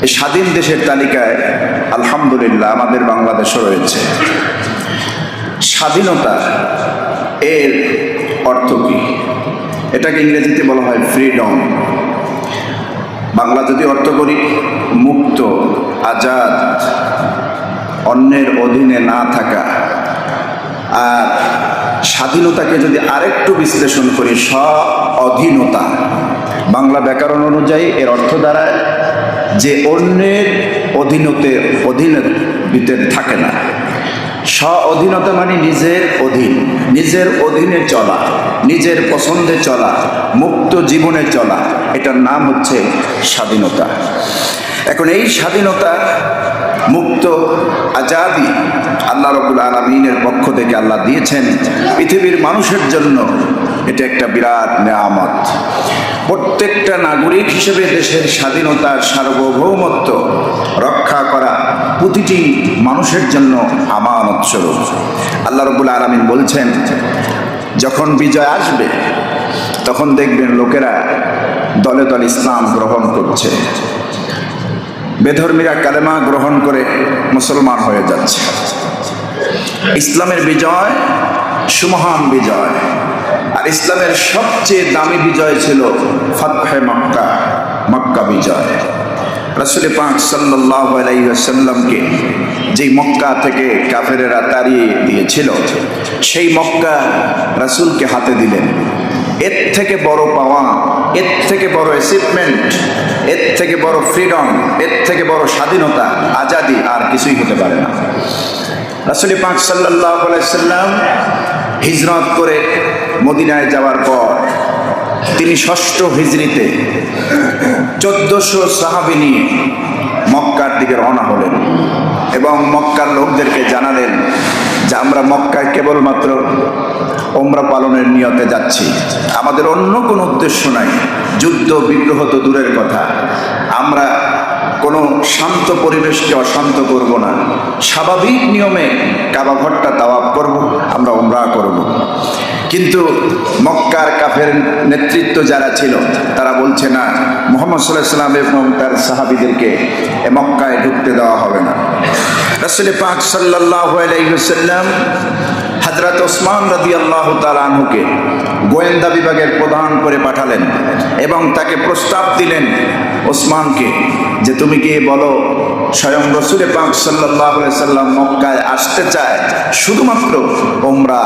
এই স্বাধীন দেশের তালিকায় আলহামদুলিল্লাহ আমাদের বাংলাদেশও রয়েছে। স্বাধীনতা এর অর্থ কী? এটাকে ইংরেজিতে বলা হয় ফ্রিডম। বাংলা যদি অর্থ করি, মুক্ত, আজাদ, অন্যের অধীনে না থাকা। আর স্বাধীনতাকে যদি আরেকটু বিশ্লেষণ করি, স্ব-অধীনতা। বাংলা ব্যাকরণ অনুযায়ী এর অর্থ দাঁড়ায় যে অন্যের অধীনের ভিতরে থাকে না। স্ব-অধীনতা মানে নিজের অধীন, নিজের অধীনে চলা, নিজের পছন্দে চলা, মুক্ত জীবনে চলা। এটার নাম হচ্ছে স্বাধীনতা। এখন এই স্বাধীনতা, মুক্ত, আজাদি আল্লাহ রাব্বুল আলামিনের পক্ষ থেকে আল্লাহ দিয়েছেন পৃথিবীর মানুষের জন্য। এটা একটা বিরাট নেয়ামত। প্রত্যেকটা নাগরিক হিসেবে দেশের স্বাধীনতার সার্বভৌমত্ব রক্ষা করা প্রতিটি মানুষের জন্য আমানত স্বরূপ। আল্লাহ রাব্বুল আলামিন বলছেন, যখন বিজয় আসবে তখন দেখবেন লোকেরা দলে দলে ইসলাম গ্রহণ করছে, বেধর্মীরা কালেমা গ্রহণ করে মুসলমান হয়ে যাচ্ছে। ইসলামের বিজয় সুমহান বিজয়। আর ইসলামের সবচেয়ে দামি বিজয় ছিল ফাতহে মক্কা, মক্কা বিজয়। রাসূল পাক সাল্লাল্লাহু আলাইহি ওয়াসাল্লামকে যেই মক্কা থেকে কাফেরেরা তাড়িয়ে দিয়েছিল, সেই মক্কা রাসূলকে হাতে দিলেন। এর থেকে বড় পাওয়া, এর থেকে বড় অ্যাচিভমেন্ট, এর থেকে বড় ফ্রিডম, এর থেকে বড় স্বাধীনতা, আজাদি আর কিছুই হতে পারে না। রাসূল পাক সাল্লাল্লাহু আলাইহি ওয়াসাল্লাম হিজরত করে মদিনায় যাওয়ার পর তিনি ৬ষ্ঠ হিজরিতে ১৪০০ সাহাবী নিয়ে মক্কার দিকে রওনা হলেন এবং মক্কার লোকদেরকে জানালেন যে আমরা মক্কায় কেবলমাত্র ওমরা পালনের নিয়তে যাচ্ছি, আমাদের অন্য কোনো উদ্দেশ্য নাই। যুদ্ধ বিগ্রহ তো দূরের কথা, আমরা কোনো শান্ত পরিবেশকে অশান্ত করব না, স্বাভাবিক নিয়মে কাবা ঘরটা তাওয়াফ করব, আমরা ওমরা করব। কিন্তু মক্কার কাফের নেতৃত্ব যারা ছিল তারা বলছে না, মুহাম্মদ সাল্লাল্লাহু আলাইহি ওয়াসাল্লাম এবং তার সাহাবীদেরকে মক্কায় ঢুকতে দেওয়া হবে না। রাসূল পাক সাল্লাল্লাহু আলাইহি ওয়াসাল্লাম হযরত ওসমান রাদিয়াল্লাহু তাআলা আনহুকে গোয়েন্দা বিভাগের প্রধান করে পাঠালেন এবং তাকে প্রস্তাব দিলেন ওসমানকে যে তুমি কি বলো স্বয়ং রাসূল পাক সাল্লাল্লাহু আলাইহি ওয়াসাল্লাম মক্কায় আসতে চায় শুধুমাত্র ওমরা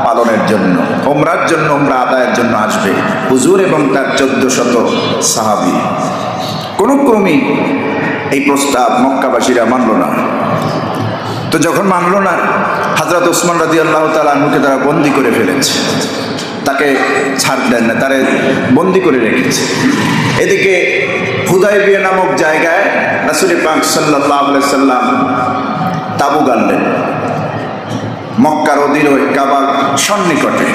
পালনের জন্য, ওমরার জন্য, ওমরা আদায়ের জন্য আসবে। হুজুর এবং তার ১৪০০ সাহাবী। কোনো ক্রমেই এই প্রস্তাব মক্কাবাসীরা মানল না। তো যখন মানল না, হযরত ওসমান রাদিয়াল্লাহু তাআলা আনহুকে তারা বন্দী করে ফেলেছে, তাকে ছাড় দেন না, তারে বন্দী করে রেখেছে। এদিকে হুদায়বিয়া নামক জায়গায় রাসূল পাক সাল্লাল্লাহু আলাইহি ওয়াসাল্লাম তাঁবু গাড়লেন মক্কার অধীর কাবার সন্নিকটে,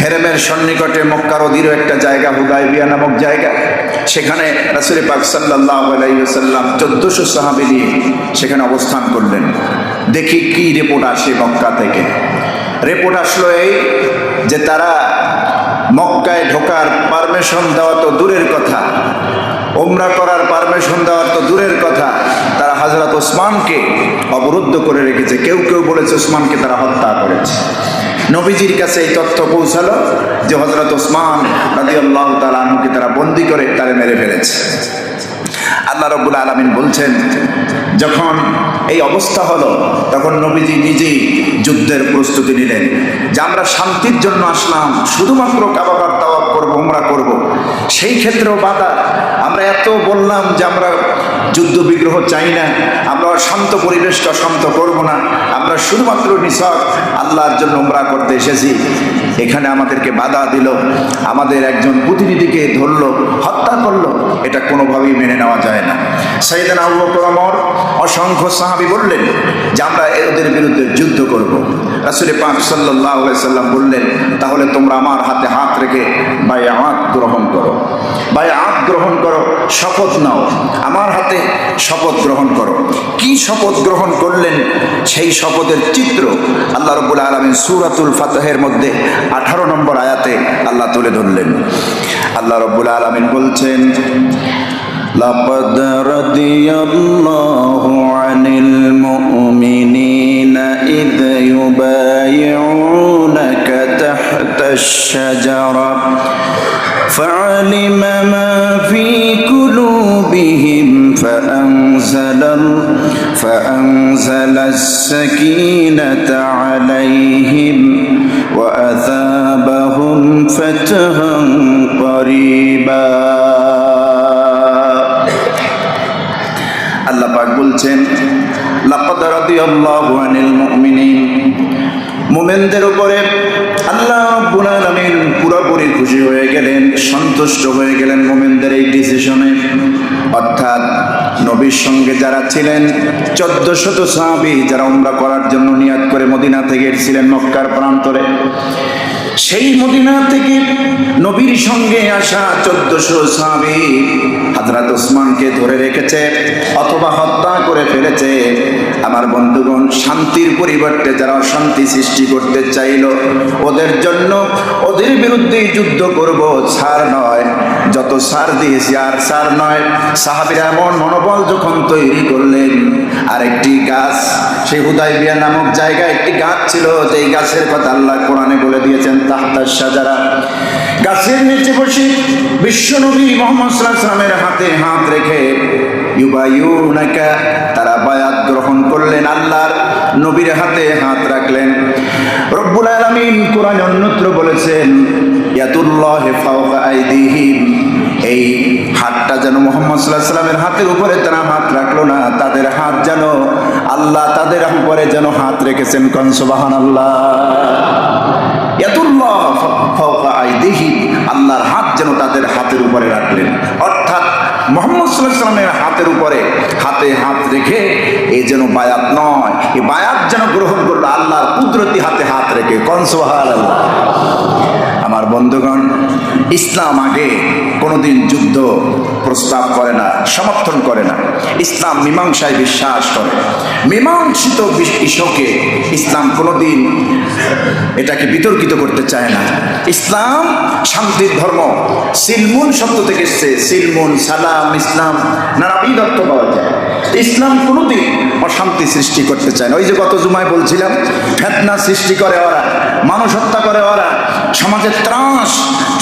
হেরেমের সন্নিকটে মক্কার অধীর একটা জায়গা হুদায়বিয়া নামক জায়গা। সেখানে রাসূল পাক সাল্লাল্লাহু আলাইহি ওয়াসাল্লাম ১৪০০ সাহাবী নিয়ে সেখানে অবস্থান করলেন। দেখি কি রিপোর্ট আসে মক্কা থেকে। রিপোর্ট আসলো এই যে তারা মক্কায় ঢোকার পারমিশন দেওয়া তো দূরের কথা, ওমরা করার পারমিশন দেওয়ার তো দূরের কথা, তারা হযরত ওসমানকে অবরুদ্ধ করে রেখেছে। কেউ কেউ বলেছে ওসমানকে তারা হত্যা করেছে। নবীজির কাছে এই তথ্য পৌঁছালো যে হযরত ওসমান রাদিয়াল্লাহু তাআলা আনহুকে তারা বন্দী করে তারে মেরে ফেলেছে। আল্লাহ রাব্বুল আলামিন বলছেন, যখন এই অবস্থা হলো তখন নবীজি নিজেই যুদ্ধের প্রস্তুতি নিলেন যে আমরা শান্তির জন্য আসলাম, শুধুমাত্র কাবা ঘর তাওয়াফ করব, উমরা করব। সেই ক্ষেত্রেও বাধা। আমরা এত বললাম যে আমরা যুদ্ধ বিগ্রহ চাই না, আমরা শান্ত পরিবেশকে অশান্ত করব না, আমরা শুধুমাত্র নিছক আল্লাহর জন্য উমরা করতে এসেছি। এখানে আমাদেরকে বাধা দিল, আমাদের একজন প্রতিনিধিকে ধরলো, হত্যা করলো। এটা কোনোভাবেই মেনে নেওয়া যায় না। সাইয়েদনা আবু বকর ওমর অসংখ্য সাহাবী বললেন যে আমরা এদের বিরুদ্ধে যুদ্ধ করব। রাসূল পাক সাল্লাল্লাহু আলাইহি ওয়াসাল্লাম বললেন, তাহলে তোমরা আমার হাতে হাত রেখে বায়আত গ্রহণ করো, বায়আত গ্রহণ করো, শপথ নাও, আমার হাতে শপথ গ্রহণ করো। কি শপথ গ্রহণ করলেন সেই শপথের চিত্র আল্লাহ রাব্বুল আলামিন সূরাতুল ফাতহের মধ্যে 18 নম্বর আয়াতে আল্লাহ তুলে ধরলেন। আল্লাহ রাব্বুল আলামিন বলছেন, لقد رضي الله عن المؤمنين إذ يبايعونك تحت الشجرة فعلم ما في قلوبهم فأنزل السكينة عليهم وأثابهم فتحا قريبا আল্লাহ পাক বলছেন লাকাদ রাদিয়াল্লাহু আনিল মুমিনিন, মুমিনদের উপরে আল্লাহ রাব্বুল আলামিন পুরোপুরি খুশি হয়ে গেলেন, সন্তুষ্ট হয়ে গেলেন মুমিনদের এই ডিসিশনে। অর্থাৎ নবীর সঙ্গে যারা ছিলেন 1400 সাহাবী, যারা উমরা করার জন্য নিয়ত করে মদিনা থেকে এসেছিলেন মক্কার প্রান্তরে, সেই মদিনা থেকে নবীর সঙ্গে আসা 1400 সাহাবী হযরত ওসমানকে ধরে রেখেছে অথবা হত্যা করে ফেলেছে। আমার বন্ধুগণ, শান্তির পরিবর্তে যারা অশান্তি সৃষ্টি করতে চাইল, ওদের জন্য ওদের বিরুদ্ধে যুদ্ধ করব, ছাড় নয়। যত ছাড় দিয়েছি আর ছাড় নয়। সাহাবীরা এমন মনোবল যখন তৈরি করলেন, আরেকটি গাছ, সেই হুদাইবিয়া নামক জায়গায় একটি গাছ ছিল, যেই গাছের কথা আল্লাহ কোরআনে বলে দিয়েছেন তাহতা শাজারা। গাছের নিচে বসে বিশ্বনবী মুহাম্মদ সাল্লাল্লাহু আলাইহি ওয়াসাল্লামের হাতে হাত রেখে ইউবাইউনাকা, তারা বায়াত গ্রহণ করলেন, আল্লাহর নবীর হাতে হাত রাখলেন। রব্বুল আলামিন কোরআনে অন্যত্র বলেছেন ইয়াতুল্লাহি ফাওকা আইদিহিম, এই হাতটা যেন মুহাম্মদ সাল্লাল্লাহু আলাইহি ওয়াসাল্লামের হাতের উপরে তারা হাত রাখলো না, তাদের হাত যেন আল্লাহ তাদের উপরে যেন হাত রেখেছেন। কোন সুবহানাল্লাহ। ইয়াতুল্লাহ ফাওকা আইদিহিম, আল্লাহর হাত যেন তাদের হাতের উপরে রাখলেন। অর্থাৎ মুহাম্মদ সাল্লাল্লাহু আলাইহি ওয়াসাল্লামের হাতের উপরে হাতে হাত রেখে এই যেন বায়াত নয়, এই বায়াত যেন গ্রহণ করলো আল্লাহর কুদরতি হাতে হাত রেখে। কোন সুবহানাল্লাহ। আমার বন্ধুগণ, ইসলাম আগে কোনোদিন যুদ্ধ প্রস্তাব করে না, সমর্থন করে না। ইসলাম মীমাংসায় বিশ্বাস করে। মীমাংসিত বিষয়কে ইসলাম কোনোদিন এটাকে বিতর্কিত করতে চায় না। ইসলাম শান্তির ধর্ম। সিলমুন শব্দ থেকে এসেছে, সিলমুন, সালাম, ইসলাম, নানাবিধ অর্থ পাওয়া যায়। ইসলাম কোনোদিন অশান্তি সৃষ্টি করতে চায় না। ওই যে গত জুমায় বলছিলাম, ফিতনা সৃষ্টি করে ওরা, মানুষ হত্যা করে ওরা, সমাজে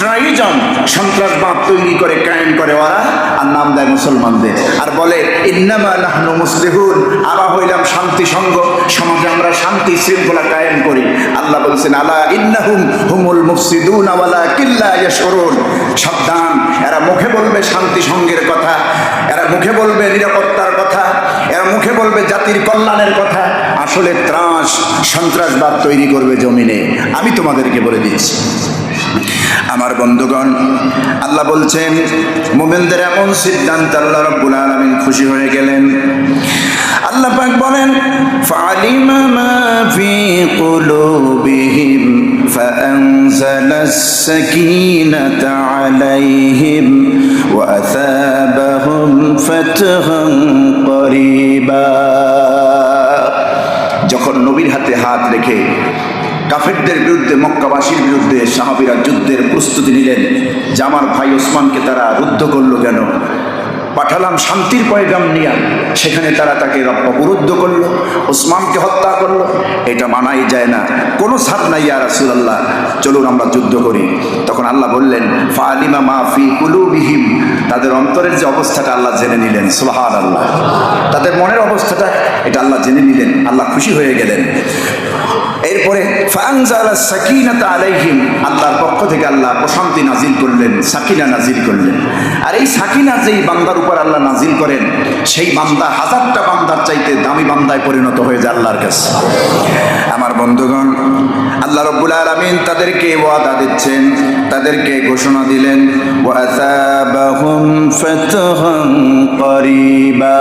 ট্রাইজন সন্ত্রাসবাদ তৈরি করে কায়েম করে ওরা, আর নাম দেয় মুসলমানদের, আর বলে ইন্নামা নাহনু মুসলিহুন, আমরা হইলাম শান্তি সংঘ, সমাজে আমরা শান্তি শৃঙ্খলা কায়েম করি। আল্লাহ বলছেন আলা ইন্নাহুম হুমুল মুফসিদুন ওয়ালাকিন লা ইয়াশউরুন, সাবধান, এরা মুখে বলবে শান্তি সংঘের কথা, এরা মুখে বলবে নিরাপত্তার কথা, এরা মুখে বলবে জাতির কল্যাণের কথা, আসলে সন্ত্রাসবাদ তৈরি করবে জমিনে। আমি তোমাদেরকে বলে দিচ্ছি। আমার বন্ধুগণ, আল্লাহ বলছেন মুমিনদের এমন সিদ্ধান্ত আল্লাহ রাব্বুল আলামিন খুশি হয়ে গেলেন। আল্লাহ পাক বলেন ফালিমা মা ফি কুলুবিহিম ফাআনজালাস সাকিনাতা আলাইহিম ওয়া আসাবাহুম ফাতহান করিবা। যখন নবীর হাতে হাত রেখে কাফেরদের বিরুদ্ধে, মক্কাবাসীর বিরুদ্ধে সাহাবীরা যুদ্ধের প্রস্তুতি নিলেন, যে আমার ভাই ওসমানকে তারা রুদ্ধ করলো কেন? পাঠালাম শান্তির পয়গাম নিয়ে, সেখানে তারা তাকে অবরুদ্ধ করলো, ওসমানকে হত্যা করলো। এটা মানাই যায় না, কোনো ছাড় নাই ইয়া রাসূলুল্লাহ, চলুন আমরা যুদ্ধ করি। তখন আল্লাহ বললেন ফালিমা মা ফি কুলুবিহিম, তাদের অন্তরের যে অবস্থাটা আল্লাহ জেনে নিলেন। সুবহানাল্লাহ। তাদের মনের অবস্থাটা এটা আল্লাহ জেনে নিলেন, আল্লাহ খুশি হয়ে গেলেন। এরপরে ফাআনজালাস সাকিনাতা আলাইহিম, আল্লাহর পক্ষ থেকে আল্লাহ প্রশান্তি নাজিল করলেন, সাকিনা নাজিল করলেন। আর এই সাকিনা যেই বান্দার উপর আল্লাহ নাজিল করেন, সেই বান্দা হাজারটা বান্দার চাইতে দামি বান্দায় পরিণত হয়ে যায় আল্লাহর কাছে। আমার বন্ধুগণ, আল্লাহ রাব্বুল আলামিন তাদেরকে ওয়াদা দিচ্ছেন, তাদেরকে ঘোষণা দিলেন ওয়া আসাবাহুম ফাতহান করিবা।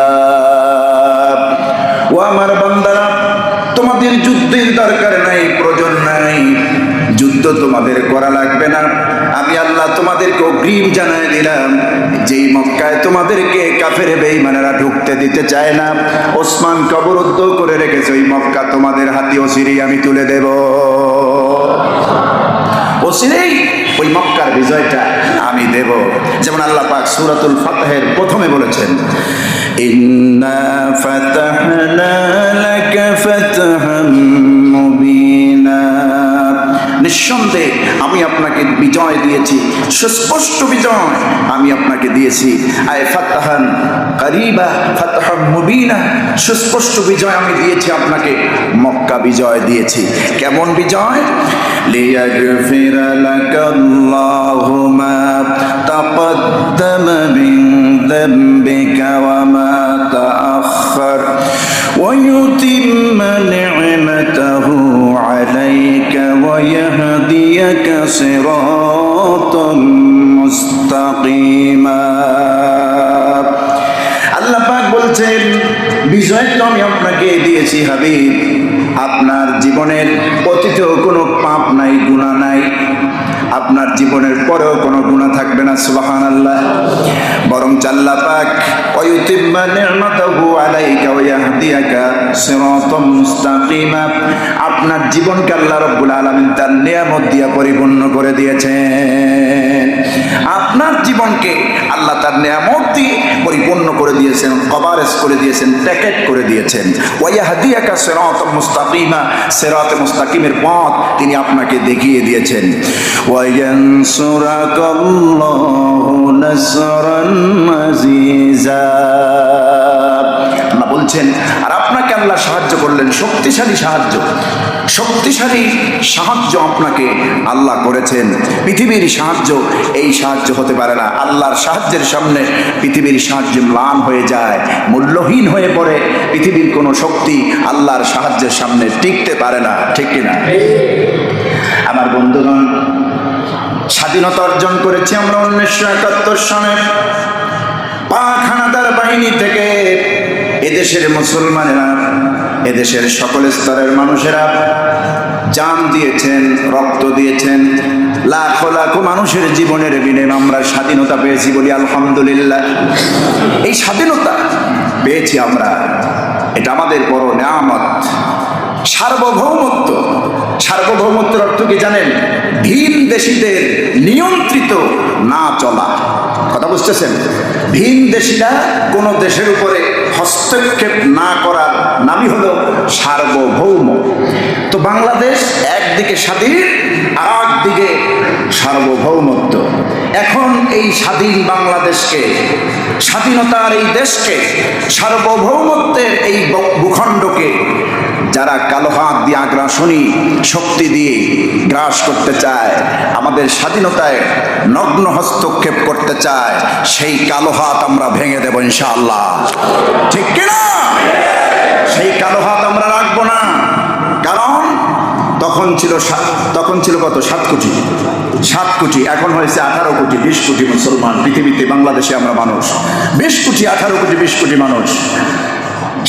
ও আমার বান্দারা, তোমাদের যুদ্ধের দরকার নাই, প্রয়োজন নাই, যুদ্ধ তোমাদের করা লাগবে না। আমি আল্লাহ তোমাদেরকে অগ্রিম জানাই দিলাম, যেই মক্কায় তোমাদেরকে কাফের বেঈমানেরা ঢুকতে দিতে চায় না, ওসমানকে অবরুদ্ধ করে রেখেছে, ওই মক্কা তোমাদের হাতে অচিরেই আমি তুলে দেব। অচিরেই ওই মক্কার বিজয়টা আমি দেব। যেমন আল্লাহ পাক সূরাতুল ফাতহের প্রথমে বলেছেন, ইন্না ফাতাহনা লাকা ফাতহাম মুবিনা, নিঃসন্দেহে আমি আপনাকে বিজয় দিয়েছি, সুস্পষ্ট বিজয় আমি আপনাকে দিয়েছি। আয় ফাতহান কারিবা ফাতহাম মুবিনা, সুস্পষ্ট বিজয় আমি দিয়েছি আপনাকে, মক্কা বিজয় দিয়েছি। কেমন বিজয়? লিয়াগফিরা লাকাল্লাহু মা তাকদ্দামা মিন যামবিকা ওয়া মা তাআখার ওয়া ইউতিম্মা নি'মাতাহু আলাইকা ওয়া ইয়াহদিয়াকা সিরাতাম মুস্তাকিমা। আল্লাহ পাক বলছেন, বিজয় তো আমি আপনাকে দিয়েছি হাবিব, আপনার জীবনের অতীতেও কোনো পাপ নাই, গুনাহ নাই, আপনার জীবনের পরেও কোনো গুনাহ থাকবে না, সুবহানাল্লাহ। বরং আল্লাহ পাক ওয়ায়ুতিম্মা নি'মাতাহু আলাইকা ওয়া ইয়াহদিয়াকা সিরাতাম মুস্তাকিমা, আপনার জীবনকে আল্লাহ রাব্বুল আলামিন তার নিয়ামত দিয়ে পরিপূর্ণ করে দিয়েছেন। আপনার জীবনকে আল্লাহ তার নিয়ামত দিয়ে পরিপূর্ণ করে দিয়েছেন, কভারেজ করে দিয়েছেন, প্যাকেট করে দিয়েছেন। ওয়া ইয়াহদিয়াকা সিরাতাম মুস্তাকিমা, সিরাতে মুস্তাকিমের পথ তিনি আপনাকে দেখিয়ে দিয়েছেন। ওয়া ইয়ানসুরাকাল্লাহু নাসরান আজিজা, আল্লাহ বলছেন, আর আপনাকে আল্লাহ সাহায্য করলেন, শক্তিশালী সাহায্য, শক্তিশালী সাহায্য আপনাকে আল্লাহ করেছেন। পৃথিবীর সাহায্য এই সাহায্য হতে পারে না। আল্লাহর সাহায্যের সামনে পৃথিবীর সাহায্য ম্লান হয়ে যায়, মূল্যহীন হয়ে পড়ে। পৃথিবীর কোনো শক্তি আল্লাহর সাহায্যের সামনে টিকতে পারে না, ঠিক কিনা? আমার বন্ধুগণ, স্বাধীনতা অর্জন করেছি আমরা 1971 সালে পাক হানাদার বাহিনী থেকে। এদেশের মুসলমানেরা, এদেশের সকল স্তরের মানুষেরা জান দিয়েছেন, রক্ত দিয়েছেন, লাখো লাখো মানুষের জীবনের বিনিময়ে আমরা স্বাধীনতা পেয়েছি, বলি আলহামদুলিল্লাহ। এই স্বাধীনতা পেয়েছি আমরা, এটা আমাদের বড় নিয়ামত। সার্বভৌমত্ব, সার্বভৌমত্বের অর্থ কি জানেন? ভিন দেশীদের নিয়ন্ত্রিত না চলা, কথা বুঝতেছেন? ভিন দেশীরা কোনো দেশের উপরে হস্তক্ষেপ না করার নামই হলো সার্বভৌম। তো বাংলাদেশ একদিকে স্বাধীন, আর একদিকে সার্বভৌমত্ব। এখন এই স্বাধীন বাংলাদেশকে, স্বাধীনতার এই দেশকে, সার্বভৌমত্বের এই ভূখণ্ডকে যারা কালো হাত দিয়ে, আগ্রাসনী শক্তি দিয়ে গ্রাস করতে চায়, আমাদের স্বাধীনতায় নগ্ন হস্তক্ষেপ করতে চায়, সেই কালো হাত আমরা ভেঙে দেব ইনশাআল্লাহ, ঠিক কিনা? সেই কালো হাত আমরা রাখবো না। কারণ তখন ছিল কত? 7 কোটি, 7 কোটি, এখন হয়েছে 18 কোটি, 20 কোটি মুসলমান পৃথিবীতে। বাংলাদেশে আমরা মানুষ 20 কোটি, 18 কোটি, 20 কোটি মানুষ।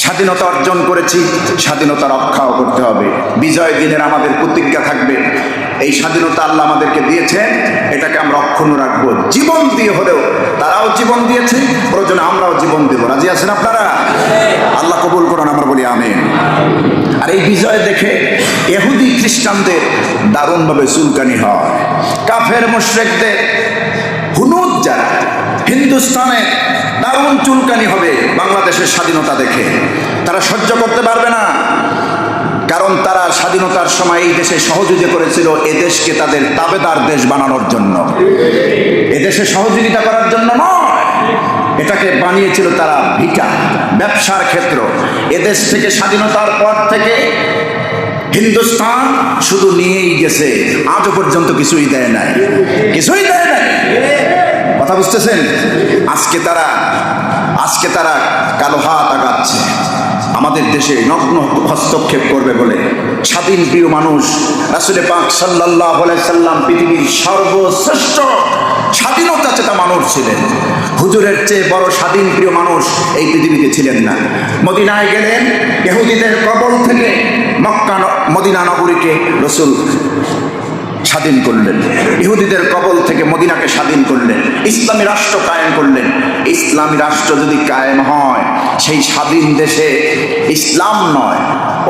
স্বাধীনতা অর্জন করেছি, স্বাধীনতা রক্ষাও করতে হবে। বিজয় দিনের আমাদের প্রতিজ্ঞা থাকবে, এই স্বাধীনতা আল্লাহ আমাদেরকে দিয়েছেন, এটাকে আমরা অক্ষুণ্ণ রাখবো। জীবন দিয়ে হলেও, তারাও জীবন দিয়েছে, প্রয়োজনে আমরাও জীবন দেব। রাজি আছেন আপনারা? আল্লাহ কবুল করুন, আমরা বলি আমিন। আর এই বিজয় দেখে ইহুদি খ্রিস্টানদের দারুণভাবে চুলকানি হয়। কাফের মুশরিকদের, হুনুদ যারা, হিন্দুস্তানে দারুণ চুলকানি হবে বাংলাদেশের স্বাধীনতা দেখে। তারা সহ্য করতে পারবে না, কারণ তারা স্বাধীনতার সময় এই দেশে সহযোগিতা করেছিল এদেশকে তাদের তাবেদার দেশ বানানোর জন্য, এদেশে সহযোগিতা করার জন্য নয়। এটাকে বানিয়েছিল তারা ভিটা, ব্যবসার ক্ষেত্র। এদেশ থেকে স্বাধীনতার পর থেকে হিন্দুস্তান শুধু নিয়েই গেছে, আজও পর্যন্ত কিছুই দেয় নাই, কিছুই দেয় নাই। কথা বুঝতেছেন? আজকে তারা কালো হাত আগাচ্ছে আমাদের দেশে নগ্ন হস্তক্ষেপ করবে বলে। স্বাধীন প্রিয় মানুষ রাসূল পাক সাল্লাল্লাহু আলাইহি সাল্লাম পৃথিবীর সর্বশ্রেষ্ঠ স্বাধীনতা চেতা মানুষ ছিলেন। হুজুরের চেয়ে বড় স্বাধীন প্রিয় মানুষ এই পৃথিবীতে ছিলেন না। মদিনায় গেলেন, ইহুদিদের কবল থেকে মদিনা নগরীকে রাসূল স্বাধীন করলেন, ইহুদিদের কবল থেকে মদিনাকে স্বাধীন করলেন, ইসলামী রাষ্ট্র কায়েম করলেন। ইসলামী রাষ্ট্র যদি কায়েম হয়, সেই স্বাধীন দেশে ইসলাম নয়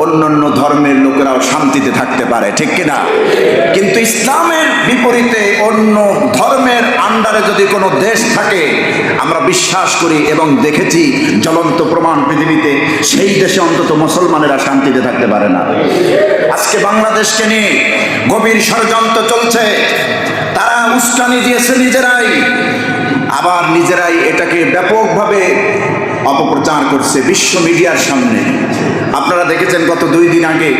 অন্যান্য ধর্মের লোকেরাও শান্তিতে থাকতে পারে, ঠিক কিনা? কিন্তু ইসলামের বিপরীতে অন্য ধর্মের আন্ডারে যদি কোনো দেশ থাকে, আমরা বিশ্বাস করি এবং দেখেছি জ্বলন্ত প্রমাণ পৃথিবীতে, সেই দেশে অন্তত মুসলমানেরা শান্তিতে থাকতে পারে না। আজকে বাংলাদেশকে নিয়ে গভীর ষড়যন্ত্র চলছে, তারা উস্কানি দিয়েছে নিজেরাই, আবার নিজেরাই এটাকে ব্যাপকভাবে অপপ্রচার করছে বিশ্ব মিডিয়ার সামনে। আপনারা দেখেছেন গত 2 দিন আগে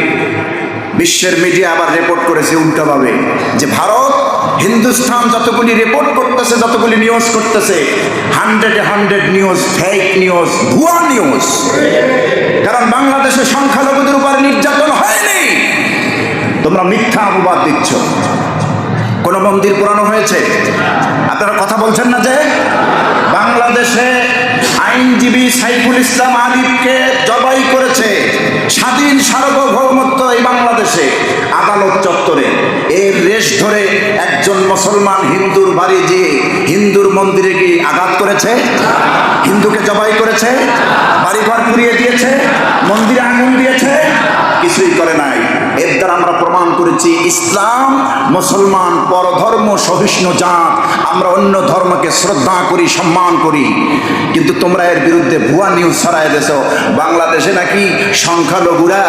বিশ্বের মিডিয়া আবার রিপোর্ট করেছে উল্টাভাবে যে ভারত হিন্দুস্তান যতগুলি রিপোর্ট করতেছে, যতগুলি নিউজ করতেছে, 100 নিউজ ফেক নিউজ, ভুয়া নিউজ। কারণ বাংলাদেশের সংখ্যালঘুদের উপর নির্যাতন হয়নি, তোমরা মিথ্যা অপবাদ দিচ্ছ। কোন মন্দির পুরানো হয়েছে? আপনারা কথা বলছেন না যে বাংলাদেশে আইনজীবী সাইফুল ইসলাম আদিবকে জবাই করেছে স্বাধীন সার্বভৌমত্ব এই বাংলাদেশে আদালত চত্বরে। এর রেশ ধরে একজন মুসলমান হিন্দুর বাড়ি যেয়ে হিন্দুর মন্দিরে গিয়ে আঘাত করেছে, হিন্দুকে জবাই করেছে, বাড়িঘর পুড়িয়ে দিয়েছে, মন্দিরে আগুন দিয়েছে? কিছুই করে নাই। এর দ্বারা আমরা প্রমাণ করেছি ইসলাম মুসলমান পরধর্ম সহিষ্ণু জাত, আমরা অন্য ধর্মকে শ্রদ্ধা করি, সম্মান করি। কিন্তু তোমরা এর বিরুদ্ধে ভুয়া নিউজ ছড়ায় দেছো বাংলাদেশে নাকি সংখ্যালঘুরা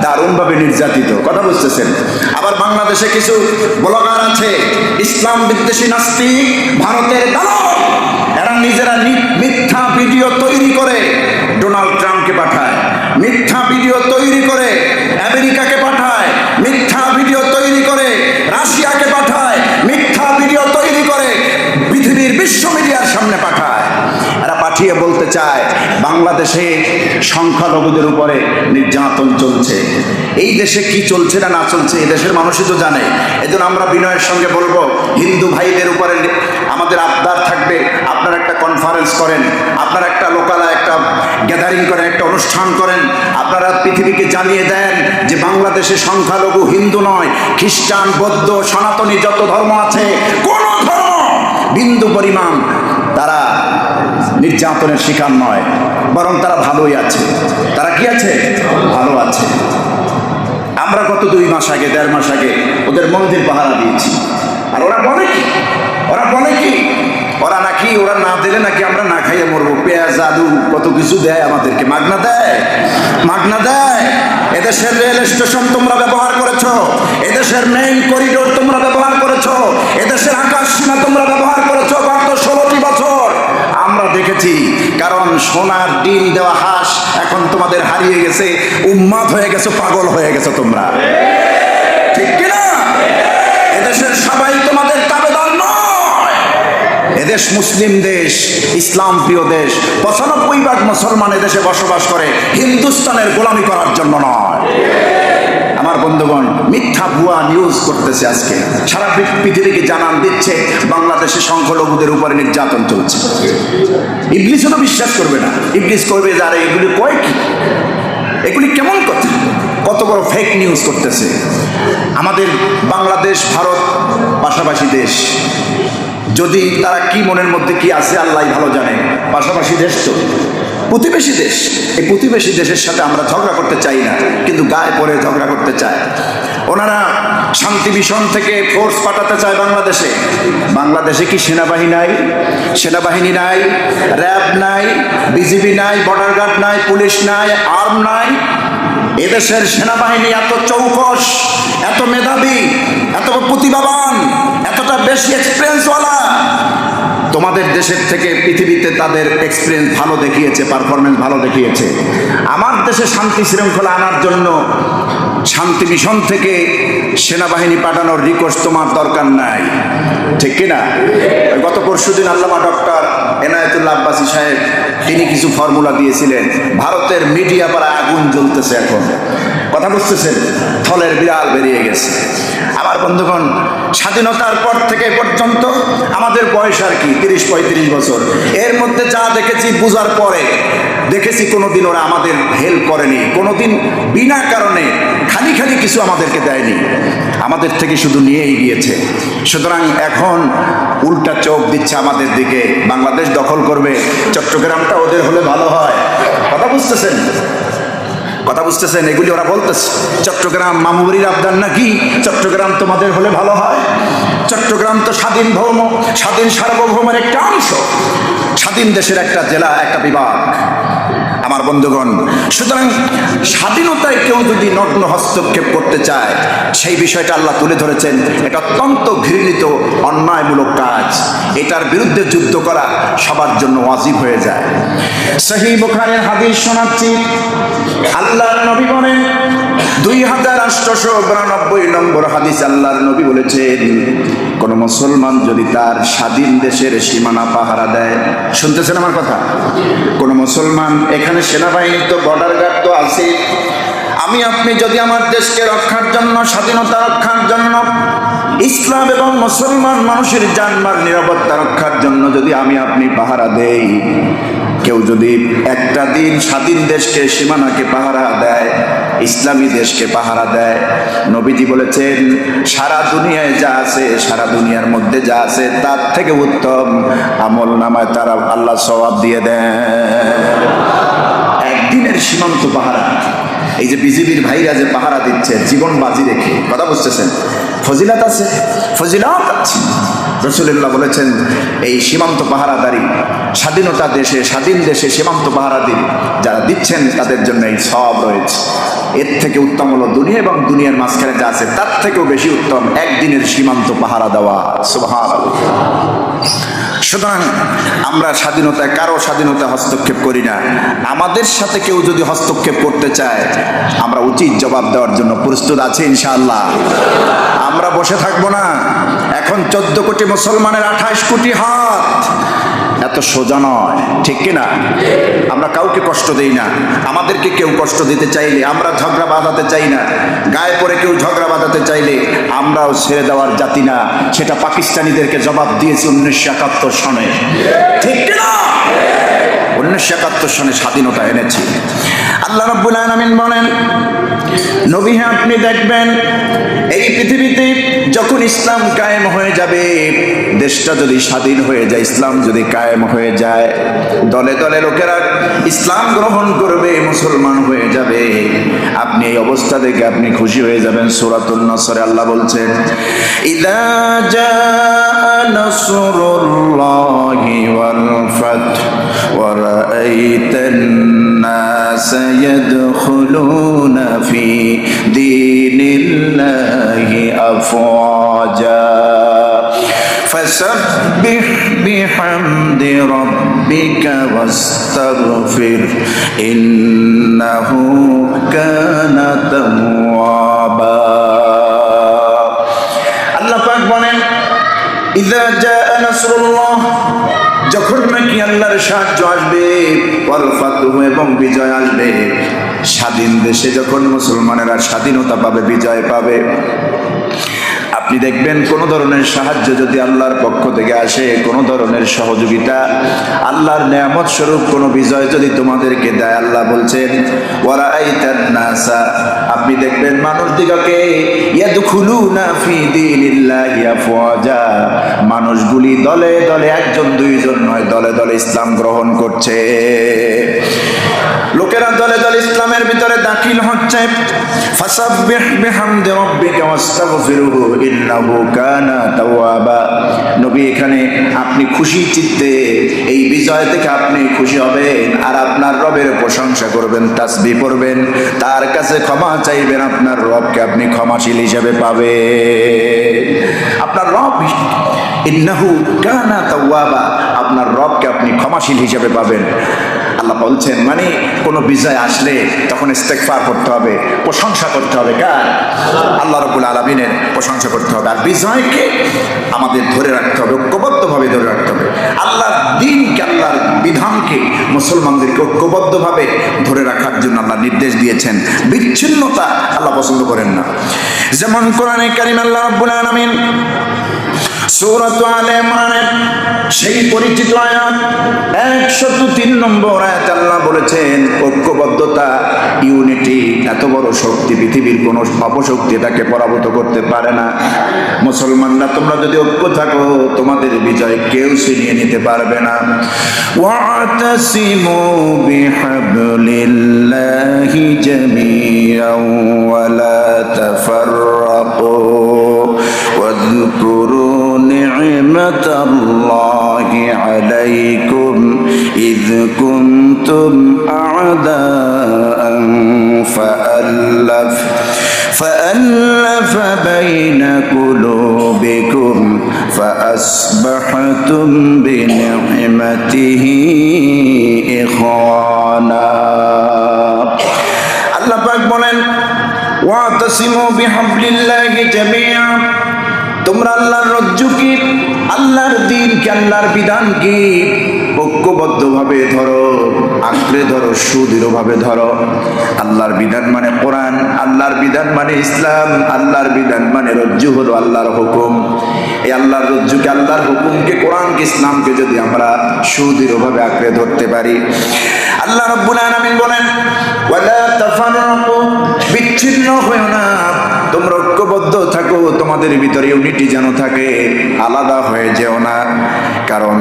দারুণভাবে নির্যাতিত। কথা বুঝতেছেন? আবার বাংলাদেশে কিছু ব্লগার আছে ইসলাম বিদ্বেষী নাস্তিক, ভারতের দালাল, এরা নিজেরা মিথ্যা ভিডিও তৈরি করে ডোনাল্ড ট্রাম্পকে পাঠায়, মিথ্যা ভিডিও তৈরি করে আমেরিকাকে পাঠায়, মিথ্যা ভিডিও তৈরি করে রাশিয়াকে পাঠায়, মিথ্যা ভিডিও তৈরি করে পৃথিবীর বিশ্ব মিডিয়ার সামনে পাঠায়। এরা পাঠিয়ে বলতে চায় বাংলাদেশে সংখ্যালঘুদের উপরে নির্যাতন চলছে। এই দেশে কি চলছে না চলছে এই দেশের মানুষই তো জানে। এজন্য আমরা বিনয়ের সঙ্গে বলবো, হিন্দু ভাইদের উপরে আমাদের আবদার থাকবে, আপনারা একটা কনফারেন্স করেন, আপনারা একটা লোকালয় একটা গ্যাদারিং করেন, একটা অনুষ্ঠান করেন, আপনারা পৃথিবীকে জানিয়ে দেন যে বাংলাদেশে সংখ্যালঘু হিন্দু নয়, খ্রিস্টান, বৌদ্ধ, সনাতনী যত ধর্ম আছে, কোন ধর্ম বিন্দু পরিমাণ তারা নির্যাতনের শিকার নয়, বরং তারা ভালোই আছে। তারা কি আছে? ভালো আছে। আমরা গত 2 মাস আগে 1.5 মাস আগে ওদের মন্দির পাহারা দিয়েছি। আর ওরা বলে কি? ওরা নাকি ওরা না দিলে নাকি আমরা না খাইয়ে মরবো। পেঁয়াজ, আলু কত কিছু দেয় আমাদেরকে, মাগনা দেয়। এদেশের রেল স্টেশন তোমরা ব্যবহার করেছো, এদেশের মেইন করিডোর তোমরা ব্যবহার করেছো, এদেশের আকাশ সীমা তোমরা ব্যবহার করেছো গত 16টি বছর। আমরা দেখেছি, কারণ সোনার ডিম দেওয়া হাঁস এখন তোমাদের হারিয়ে গেছে, উন্মাদ হয়ে গেছো, পাগল হয়ে গেছো তোমরা, ঠিক কিনা? এদেশের সবাই তোমাদের তাবেদার নয়। এদেশ মুসলিম দেশ, ইসলাম প্রিয় দেশ, 95% মুসলমান এদেশে বসবাস করে, হিন্দুস্তানের গোলামি করার জন্য নয়। আমার বন্ধুগণ, মিথ্যা ভুয়া নিউজ করতেছে আজকে, সারা পৃথিবীকে জানান দিচ্ছে বাংলাদেশে সংখ্যালঘুদের উপরে নির্যাতন চলছে। ইবলিসও তো বিশ্বাস করবে না, ইবলিস করবে যারা এগুলি কয় কি, এগুলি কেমন কথা, কত বড় ফেক নিউজ করতেছে। আমাদের বাংলাদেশ ভারত পাশাপাশি দেশ, যদি তারা কি মনের মধ্যে কি আছে আল্লাহ ভালো জানে, পাশাপাশি দেশ তো প্রতিবেশী দেশ। এই প্রতিবেশী দেশের সাথে আমরা ঝগড়া করতে চাই না, কিন্তু গায়ে পড়ে ঝগড়া করতে চায়। ওনারা শান্তি মিশন থেকে ফোর্স পাঠাতে চায় বাংলাদেশে। বাংলাদেশে কি সেনাবাহিনী নাই, র্যাব নাই, বিজিবি নাই, বর্ডার গার্ড নাই, পুলিশ নাই, আর্ম নাই। এদেশের সেনাবাহিনী এত চৌকস, এত মেধাবী, এত প্রতিভাবান, এতটা বেশি এক্সপিরিয়েন্সওয়ালা, তোমাদের দেশের থেকে পৃথিবীতে তাদের এক্সপিরিয়েন্স ভালো দেখিয়েছে, পারফরমেন্স ভালো দেখিয়েছে। আমার দেশে শান্তি শৃঙ্খলা আনার জন্য শান্তি মিশন থেকে সেনাবাহিনী পাঠানোর রিকোয়েস্ট তোমার দরকার নাই, ঠিক কিনা? গত পরশুদিন আল্লামা ডক্টর এনায়েতুল্লাহ আব্বাসী সাহেব তিনি কিছু ফর্মুলা দিয়েছিলেন। ভারতের মিডিয়া পাড়া আগুন জ্বলতেছে এখন, কথা বুঝতেছেন? থলের বিড়াল বেরিয়ে গেছে। আমার বন্ধুগণ, স্বাধীনতার পর থেকে পর্যন্ত আমাদের বয়স আর কি 30-35 বছর, এর মধ্যে যা দেখেছি বুঝার পরে দেখেছি কোনোদিন ওরা আমাদের হেল্প করেনি, কোনোদিন বিনা কারণে খালি কিছু আমাদেরকে দেয়নি, আমাদের থেকে শুধু নিয়েই গিয়েছে। সুতরাং এখন উল্টা চোখ দিচ্ছে আমাদের দিকে, বাংলাদেশ দখল করবে, চট্টগ্রামটা ওদের হলে ভালো হয়, বুঝতেছেন? কথা বুঝতেছেন? এগুলি ওরা বলতেছে। চট্টগ্রাম মামুবাড়ির আবদার নাকি চট্টগ্রাম তোমাদের হলে ভালো হয়? চট্টগ্রাম তো স্বাধীন ভৌম, স্বাধীন সার্বভৌমের একটা অংশ, স্বাধীন দেশের একটা জেলা, একটা বিভাগ। আমার বন্ধুগণ, সুতরাং স্বাধীনতায় কেউ যদি নগ্ন হস্তক্ষেপ করতে চায়, সেই বিষয়টা আল্লাহ তুলে ধরেছেন। এটা অত্যন্ত ঘৃণিত অন্যায়মূলক কাজ। এটার বিরুদ্ধে যুদ্ধ করা সবার জন্য ওয়াজিব হয়ে যায়। সহিহ বুখারীর হাদিস শোনাচ্ছি। আল্লাহর নবী বলেন, 2892 নম্বর হাদিস, আল্লাহর নবী বলেছেন, কোন মুসলমান যদি তার স্বাধীন দেশের সীমানা পাহারা দেয়, শুনতেছেন আমার কথা? কোন মুসলমান, এখানে সেনাবাহিনী তো, বর্ডার গার্ড তো আছে, আমি আপনি যদি আমার দেশকে রক্ষার জন্য, স্বাধীনতা রক্ষার জন্য, ইসলাম এবং মুসলমান মানুষের জানমাল নিরাপত্তা রক্ষার জন্য যদি আমি আপনি পাহারা দেই, কেউ যদি একটা দিন স্বাধীন দেশকে, সীমানাকে পাহারা দেয়, ইসলামী দেশকে পাহারা দেয়, নবীজি বলেছেন সারা দুনিয়ায় যা আছে, সারা দুনিয়ার মধ্যে যা আছে, তার থেকে উত্তম আমল নামায় তারা আল্লাহ সওয়াব দিয়ে দেন। একদিনের সীমান্ত পাহারা, এই যে বিজিবির ভাইরা যে পাহারা দিচ্ছে জীবন বাজি রেখে, কথা বুঝতেছেন? ফজিলাত আছে, ফজিলাত আছে। রাসূলুল্লাহ বলেছেন, এই সীমান্ত পাহারাদারি, স্বাধীনতা দেশে, স্বাধীন দেশে সীমান্ত পাহারাদারি যারা দিচ্ছেন, তাদের জন্য এই সওয়াব রয়েছে। এর থেকে উত্তম হলো দুনিয়া এবং দুনিয়ার মাঝখানে যা আছে, তার থেকেও বেশি উত্তম একদিনের সীমান্ত পাহারা দেওয়া। সুবহানাল্লাহ। সুতরাং আমরা স্বাধীনতায়, কারো স্বাধীনতা হস্তক্ষেপ করি না। আমাদের সাথে কেউ যদি হস্তক্ষেপ করতে চায়, আমরা উচিত জবাব দেওয়ার জন্য প্রস্তুত আছি ইনশাআল্লাহ। আমরা বসে থাকবো না। এখন 14 কোটি মুসলমানের 28 কোটি হাত, এত সোজা নয়, ঠিক কিনা? আমরা কাউকে কষ্ট দেই না। আমাদেরকে কেউ কষ্ট দিতে চাইলে আমরা ঝগড়া বাঁধাতে চাই না। গায়ে পড়ে কেউ ঝগড়া বাঁধাতে চাইলে আমরাও ছেড়ে দেওয়ার জাতি না। সেটা পাকিস্তানিদেরকে জবাব দিয়েছি 1971 সনে, ঠিক কিনা? 1971 সনে স্বাধীনতা এনেছি। আল্লাহ রাব্বুল আলামিন বলেন, নবী হ্যাঁ, আপনি দেখবেন এই পৃথিবীতে যখন ইসলাম কায়েম হয়ে যাবে, দেশটা যদি স্বাধীন হয়ে যায়, ইসলাম যদি কায়েম হয়ে যায়, দলে দলে লোকেরা ইসলাম গ্রহণ করবে, মুসলমান হয়ে যাবে, আপনি এই অবস্থা দেখে আপনি খুশি হয়ে যাবেন। সূরাতুন নসরে আল্লাহ বলছেন, ইযা জাআ নাসরুল্লাহি ওয়াল ফাth ওয়া রাআইতান নাসা ইয়াদখুলুনা ফি দীনিল্লাহি আফওয়াজা فسبح بحمد ربك واستغفر إنه كان توابا। আল্লাহ পাক বলেন, ইযা জাআ নাসরুল্লাহ, যখন নাকি আল্লাহর সাহায্য আসবে, ওয়াল ফাতহু, এবং বিজয় আসবে, স্বাধীন দেশে যখন মুসলমানেরা স্বাধীনতা পাবে, বিজয় পাবে, আপনি দেখবেন কোন ধরনের সাহায্য যদি আল্লাহর পক্ষ থেকে আসে, কোন ধরনের সহযোগিতা, আল্লাহর নেয়ামত স্বরূপ কোন বিজয় যদি তোমাদেরকে দেয়, আল্লাহ বলছেন ওয়ারাআইতান নাসা, আপনি দেখবেন মানুষদিগকে ইয়াদখুলুনা ফি দীনিল্লাহি আফওয়াজা, মানুষগুলি দলে দলে, একজন দুইজন নয়, দলে দলে ইসলাম গ্রহণ করছে। লোকেরা দলে দলে ইসলামের ভিতরে দাখিল হচ্ছে। ফাসাব্বিহ বিহামদি রাব্বিকা ওয়াস্তাগফিরহু ইন্নাহু কানা তাওয়াবা। নবী, এখানে আপনি খুশি চিত্তে এই বিজয় থেকে আপনি খুশি হবেন, আর আপনার রবের প্রশংসা করবেন, তাসবিহ পড়বেন, তার কাছে ক্ষমা চাইবেন, আপনার রবকে আপনি ক্ষমাশীল হিসেবে পাবেন। আপনার রব ইন্নাহু কানা তাওয়াবা, আপনার রবকে আপনি ক্ষমাশীল হিসেবে পাবেন। আল্লাহ বলছেন, মানে কোনো বিজয় আসলে তখন ইস্তেগফার করতে হবে, প্রশংসা করতে হবে। কার? আল্লাহ রাব্বুল আলামিনের প্রশংসা করতে হবে। আর বিজয়কে আমাদের ধরে রাখতে হবে, ঐক্যবদ্ধভাবে ধরে রাখতে হবে। আল্লাহর দ্বীনকে, আল্লাহর বিধানকে মুসলমানদেরকে ঐক্যবদ্ধভাবে ধরে রাখার জন্য আল্লাহ নির্দেশ দিয়েছেন। বিচ্ছিন্নতা আল্লাহ পছন্দ করেন না। যেমন কোরআনে কারীম আল্লাহ রাব্বুল আলামিন সূরাত আলে ইমরানের সেই পরিচিত আয়াত 103 নম্বর আয়াতে আল্লাহ বলেছেন, ঐক্যবদ্ধতা, ইউনিটি, এত বড় শক্তি, পৃথিবীর কোন অপশক্তি এটাকে পরাভূত করতে পারে না। মুসলমানরা তোমরা যদি ঐক্য থাকো, তোমাদের বিজয় কেউ ছিনিয়ে নিতে পারবে না। ওয়াতাসিমু বিহাবলিল أعداء فألف بين قلوبكم فأصبحتم بنعمته إخوانا আল্লাহ পাক বলেন ওয়াতাসিমু বিহাবলিল্লাহি জামিআ তোমরা আল্লাহর রজ্জু কি আল্লাহর দ্বীন কি আল্লাহর বিধান কি ঐক্যবদ্ধভাবে ধরো আঁকড়ে ধরো সুদৃঢ়ভাবে ধরো আল্লাহর বিধান মানে কোরআন আল্লাহর বিধান মানে ইসলাম আল্লাহর বিধান মানে রজ্জু হলো আল্লাহর হুকুম এই আল্লাহর রজ্জুকে আল্লাহর হুকুমকে কোরআনকে ইসলামকে যদি আমরা সুদৃঢ়ভাবে আঁকড়ে ধরতে পারি আল্লাহ রাব্বুল আলামিন বলেন ওয়ালা তাফাররাকু বিচ্ছিন্ন হয়ো না তোমরা ঐক্যবদ্ধ থাকো তোমাদের ভিতরে ইউনিটি যেন থাকে আলাদা হয়ে যেও না কারণ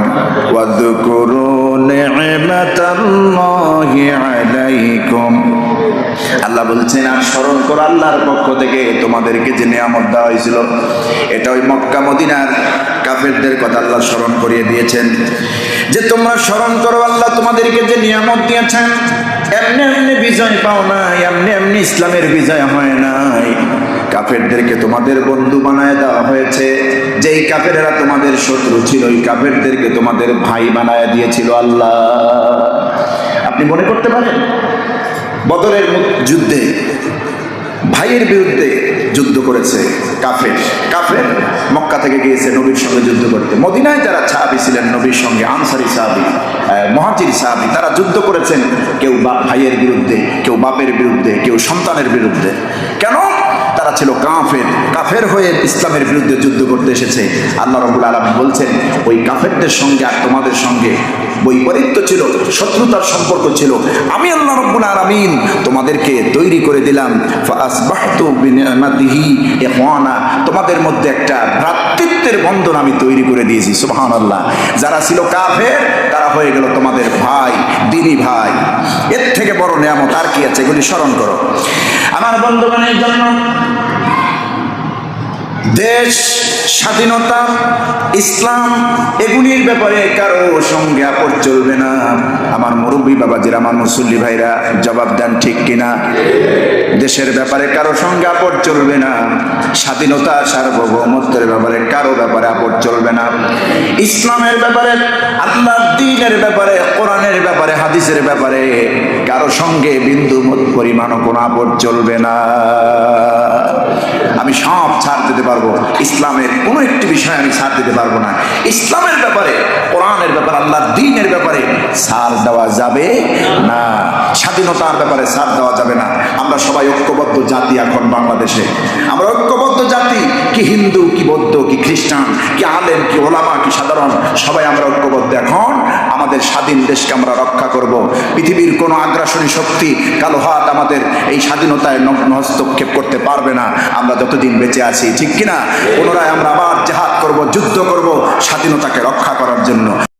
ওয়াযকুরু নি'মাতাল্লাহি আলাইকুম আল্লাহ বলছেন আর স্মরণ করো আল্লাহর পক্ষ থেকে তোমাদেরকে যে নিয়ামত দেওয়া হয়েছিল এটা ওই মক্কা মদিনার কাফেরদের কথা আল্লাহ স্মরণ করিয়ে দিয়েছেন যে তোমরা স্মরণ করো আল্লাহ তোমাদেরকে যে নিয়ামত দিয়েছেন এমনি এমনি বিজয় পাও নাই এমনি এমনি ইসলামের বিজয় হয় নাই কাফেরদেরকে তোমাদের বন্ধু বানায় দেওয়া হয়েছে যেই কাফেরেরা তোমাদের শত্রু ছিল ওই কাফেরদেরকে তোমাদের ভাই বানায় দিয়েছিল আল্লাহ আপনি মনে করতে পারেন বদরের যুদ্ধে ভাইয়ের বিরুদ্ধে যুদ্ধ করেছে কাফের মক্কা থেকে গিয়েছে নবীর সঙ্গে যুদ্ধ করতে মদিনায় যারা সাহাবী ছিলেন নবীর সঙ্গে আনসারী সাহাবী মুহাজির সাহাবী তারা যুদ্ধ করেছেন কেউ ভাইয়ের বিরুদ্ধে কেউ বাপের বিরুদ্ধে কেউ সন্তানের বিরুদ্ধে কেন তারা ছিল কাফের হয়ে ইসলামের বিরুদ্ধে যুদ্ধ করতে এসেছে আল্লাহ রাব্বুল আলামিন বলছেন ওই কাফেরদের সঙ্গে আর তোমাদের সঙ্গে বৈপরীত্য ছিল শত্রুতার সম্পর্ক ছিল আমি আল্লাহ রাব্বুল আলামিন তোমাদেরকে তৈরি করে দিলাম ফাআসবাহতু বিনিআমাতিহি ইখওয়ানা তোমাদের মধ্যে একটা ভ্রাতৃত্বের বন্ধন আমি তৈরি করে দিয়েছি সুবহানাল্লাহ যারা ছিল কাফের তারা হয়ে গেল তোমাদের ভাই দ্বীনি ভাই এর থেকে বড় নিয়ামত আর কি আছে এগুলি স্মরণ করো আমার বন্ধুগণের জন্য দেশ স্বাধীনতা ইসলাম এগুলির ব্যাপারে কারো সঙ্গে আপদ চলবে না আমার মুরব্বী বাবাজিরা আমার মুসল্লি ভাইরা জবাব দেন ঠিক কিনা দেশের ব্যাপারে কারো সঙ্গে আপদ চলবে না স্বাধীনতা সার্বভৌমত্বের ব্যাপারে কারো ব্যাপারে আপদ চলবে না ইসলামের ব্যাপারে আল্লাহর দ্বীনের ব্যাপারে কোরআনের ব্যাপারে হাদিসের ব্যাপারে কারো সঙ্গে বিন্দু পরিমাণও কোনো আপদ চলবে না আমি সব ছাড় দিতে পারবো ইসলামের কোনো একটি বিষয় আমি ছাড় দিতে পারবো না ইসলামের ব্যাপারে কোরআনের ব্যাপারে আল্লাহর দ্বীনের ব্যাপারে ছাড় দেওয়া যাবে না স্বাধীনতার ব্যাপারে ছাড় দেওয়া যাবে না আমরা সবাই ঐক্যবদ্ধ জাতি এখন বাংলাদেশে আমরা ঐক্যবদ্ধ জাতি কি হিন্দু কি বৌদ্ধ কি খ্রিস্টান কি আলেম কি ওলামা কি সাধারণ সবাই আমরা ঐক্যবদ্ধ এখন আমাদের স্বাধীন দেশকে আমরা রক্ষা করব পৃথিবীর কোনো আগ্রাসনী শক্তি কালো হাত আমাদের এই স্বাধীনতায় হস্তক্ষেপ করতে পারবে না আমরা যতদিন বেঁচে আছি ঠিক কিনা পুনরায় আমরা আবার জিহাদ করব যুদ্ধ করব স্বাধীনতাকে রক্ষা করার জন্য